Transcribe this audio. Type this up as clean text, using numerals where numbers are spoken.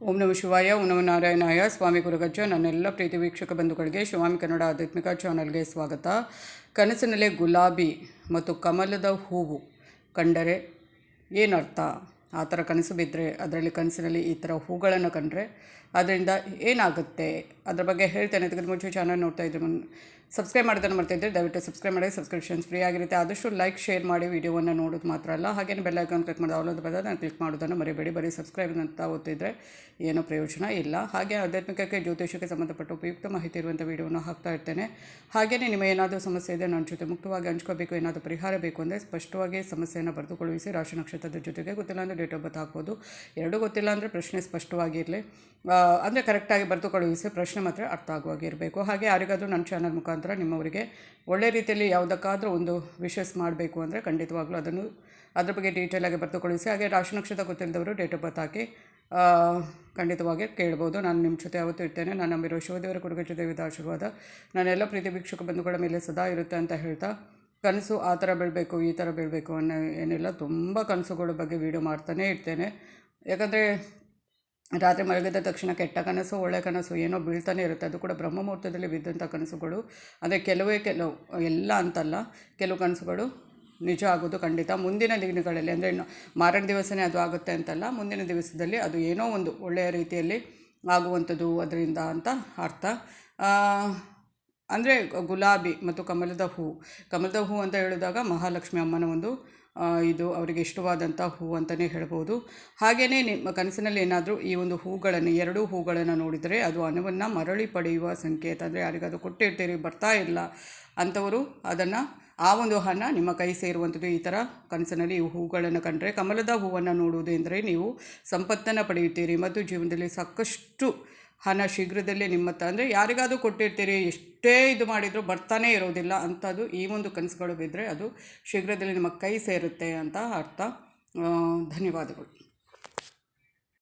ಓಂ ನಮಃ ಶಿವಾಯ, ಓಂ ನಮಃ ನಾರಾಯಣಾಯ. ಸ್ವಾಮಿ ಗುರುಗಜ್ಜ ನನ್ನೆಲ್ಲ ಪ್ರೀತಿ ವೀಕ್ಷಕ ಬಂಧುಗಳಿಗೆ ಶಿವಾಮಿ ಕನ್ನಡ ಆಧ್ಯಾತ್ಮಿಕ ಚಾನಲ್ಗೆ ಸ್ವಾಗತ. ಕನಸಿನಲ್ಲಿ ಗುಲಾಬಿ ಮತ್ತು ಕಮಲದ ಹೂವು ಕಂಡರೆ ಏನರ್ಥ? ಆ ಥರ ಕನಸು ಬಿದ್ದರೆ, ಅದರಲ್ಲಿ ಕನಸಿನಲ್ಲಿ ಈ ಥರ ಹೂಗಳನ್ನು ಕಂಡರೆ ಅದರಿಂದ ಏನಾಗುತ್ತೆ ಅದರ ಬಗ್ಗೆ ಹೇಳ್ತೇನೆ. ಅದಕ್ಕೆ ಮುಂಚೆ ಚಾನಲ್ ನೋಡ್ತಾ ಇದ್ದರೆ ಸಬ್ಸ್ಕ್ರೈಬ್ ಮಾಡೋದನ್ನು ಮರ್ತಿದ್ದರೆ ದಯವಿಟ್ಟು ಸಬ್ಸ್ಕ್ರೈಬ್ ಮಾಡಿ. ಸಬ್ಸ್ಕ್ರಿಪ್ಷನ್ಸ್ ಫ್ರೀ ಆಗಿರುತ್ತೆ. ಆದಷ್ಟು ಲೈಕ್ ಶೇರ್ ಮಾಡಿ. ವಿಡಿಯೋವನ್ನು ನೋಡೋದು ಮಾತ್ರ ಅಲ್ಲ, ಹಾಗೇನು ಬೆಲ್ ಐಕಾನ್ ಕ್ಲಿಕ್ ಮಾಡಿ ಆಲ್ ಅಂತ ಬರ್ತದೆ, ನಾನು ಕ್ಲಿಕ್ ಮಾಡೋದನ್ನು ಮರಿಬೇಡಿ. ಬರೀ ಸಬ್ಸ್ಕ್ರೈಬ್ ಅಂತ ಓದ್ತಿದ್ರೆ ಏನೂ ಪ್ರಯೋಜನ ಇಲ್ಲ. ಹಾಗೆ ಆಧ್ಯಾತ್ಮಿಕಕ್ಕೆ ಜ್ಯೋತಿಷಕ್ಕೆ ಸಂಬಂಧಪಟ್ಟ ಉಪಯುಕ್ತ ಮಾಹಿತಿ ಇರುವಂಥ ವಿಡಿಯೋವನ್ನು ಹಾಕ್ತಾ ಇರ್ತೇನೆ. ಹಾಗೆಯೇ ನಿಮ್ಮ ಏನಾದರೂ ಸಮಸ್ಯೆ ಇದೆ ನನ್ನ ಜೊತೆ ಮುಕ್ತವಾಗಿ ಹಂಚ್ಕೋಬೇಕು, ಏನಾದರೂ ಪರಿಹಾರ ಬೇಕು ಅಂದರೆ ಸ್ಪಷ್ಟವಾಗಿ ಸಮಸ್ಯೆಯನ್ನು ಬರೆದು ಕಳುಹಿಸಿ. ರಾಶಿ ನಕ್ಷತ್ರದ ಜೊತೆಗೆ ಗೊತ್ತಿಲ್ಲ ಅಂದರೆ ಡೇಟ್ ಆಫ್ ಬರ್ತ್ ಹಾಕ್ಬೋದು. ಎರಡೂ ಗೊತ್ತಿಲ್ಲ ಅಂದರೆ ಪ್ರಶ್ನೆ ಸ್ಪಷ್ಟವಾಗಿರಲಿ, ಅಂದರೆ ಕರೆಕ್ಟಾಗಿ ಬರೆದು ಕಳುಹಿಸಿ. ಪ್ರಶ್ನೆ ಮಾತ್ರ ಅರ್ಥ ಆಗುವಾಗಿರಬೇಕು. ಹಾಗೆ ಯಾರಿಗಾದರೂ ನನ್ನ ಚಾನಲ್ ಮುಖಾಂತರ ನಿಮ್ಮವರಿಗೆ ಒಳ್ಳೆ ರೀತಿಯಲ್ಲಿ ಯಾವುದಕ್ಕಾದರೂ ಒಂದು ವಿಶಸ್ ಮಾಡಬೇಕು ಅಂದರೆ ಖಂಡಿತವಾಗ್ಲೂ ಅದ್ರ ಬಗ್ಗೆ ಡೀಟೇಲಾಗಿ ಬರೆದು ಕಳುಹಿಸಿ. ಹಾಗೆ ರಾಶಿ ನಕ್ಷತ್ರ ಗೊತ್ತಿಲ್ಲದವರು ಡೇಟ್ ಆಫ್ ಬರ್ತ್ ಹಾಕಿ ಖಂಡಿತವಾಗಿ ಕೇಳ್ಬೋದು. ನಾನು ನಿಮ್ಮ ಜೊತೆ ಯಾವತ್ತೂ ಇರ್ತೇನೆ. ನಾನು ನಂಬಿರೋ ಶಿವದೇವರ ಕೊಡುಗೆ ದೇವಿದ ಆಶೀರ್ವಾದ ನನ್ನೆಲ್ಲ ಪ್ರೀತಿ ವೀಕ್ಷಕ ಬಂಧುಗಳ ಮೇಲೆ ಸದಾ ಇರುತ್ತೆ ಅಂತ ಹೇಳ್ತಾ, ಕನಸು ಆ ಥರ ಬೀಳಬೇಕು ಈ ಥರ ಬೀಳಬೇಕು ಅನ್ನೋ ಏನಿಲ್ಲ. ತುಂಬ ಕನಸುಗಳ ಬಗ್ಗೆ ವೀಡಿಯೋ ಮಾಡ್ತಾನೇ ಇರ್ತೇನೆ. ಯಾಕಂದರೆ ರಾತ್ರಿ ಮಲಗಿದ ತಕ್ಷಣ ಕೆಟ್ಟ ಕನಸು ಒಳ್ಳೆ ಕನಸು ಏನೋ ಬೀಳ್ತಾನೆ ಇರುತ್ತೆ. ಅದು ಕೂಡ ಬ್ರಹ್ಮ ಮುಹೂರ್ತದಲ್ಲಿ ಬಿದ್ದಂಥ ಕನಸುಗಳು. ಅಂದರೆ ಕೆಲವು ಎಲ್ಲ ಅಂತಲ್ಲ, ಕೆಲವು ಕನಸುಗಳು ನಿಜ ಆಗೋದು ಖಂಡಿತ. ಮುಂದಿನ ದಿನಗಳಲ್ಲಿ ಅಂದರೆ ಮಾರನೇ ದಿವಸನೇ ಅದು ಆಗುತ್ತೆ ಅಂತಲ್ಲ, ಮುಂದಿನ ದಿವಸದಲ್ಲಿ ಅದು ಏನೋ ಒಂದು ಒಳ್ಳೆಯ ರೀತಿಯಲ್ಲಿ ಆಗುವಂಥದ್ದು ಅದರಿಂದ ಅಂತ ಅರ್ಥ. ಅಂದರೆ ಗುಲಾಬಿ ಮತ್ತು ಕಮಲದ ಹೂ ಅಂತ ಹೇಳಿದಾಗ ಮಹಾಲಕ್ಷ್ಮಿ ಅಮ್ಮನ ಒಂದು ಇದು ಅವರಿಗೆ ಇಷ್ಟವಾದಂಥ ಹೂ ಅಂತಲೇ ಹೇಳ್ಬೋದು. ಹಾಗೆಯೇ ನಿಮ್ಮ ಕನಸಿನಲ್ಲಿ ಏನಾದರೂ ಈ ಒಂದು ಎರಡೂ ಹೂಗಳನ್ನು ನೋಡಿದರೆ ಅದು ಹಣವನ್ನು ಮರಳಿ ಪಡೆಯುವ ಸಂಕೇತ. ಅಂದರೆ ಯಾರಿಗಾದರೂ ಕೊಟ್ಟಿರ್ತೀರಿ ಬರ್ತಾ ಇಲ್ಲ ಅಂಥವರು ಅದನ್ನು ಆ ಒಂದು ಹಣ ನಿಮ್ಮ ಕೈ ಸೇರುವಂಥದ್ದು. ಈ ಥರ ಕನಸಿನಲ್ಲಿ ಈ ಹೂಗಳನ್ನು ಕಂಡರೆ, ಕಮಲದ ಹೂವನ್ನು ನೋಡುವುದು ಎಂದರೆ ನೀವು ಸಂಪತ್ತನ್ನು ಪಡೆಯುತ್ತೀರಿ ಮತ್ತು ಜೀವನದಲ್ಲಿ ಸಾಕಷ್ಟು ಹಣ ಶೀಘ್ರದಲ್ಲೇ ಅಂದರೆ ಯಾರಿಗಾದರೂ ಕೊಟ್ಟಿರ್ತೀರಿ, ಎಷ್ಟೇ ಇದು ಮಾಡಿದರೂ ಬರ್ತಾನೇ ಇರೋದಿಲ್ಲ ಅಂಥದ್ದು ಈ ಒಂದು ಕನಸುಗಳು ಬಿದ್ದರೆ ಅದು ಶೀಘ್ರದಲ್ಲಿ ನಿಮ್ಮ ಕೈ ಸೇರುತ್ತೆ ಅಂತ ಅರ್ಥ. ಧನ್ಯವಾದಗಳು.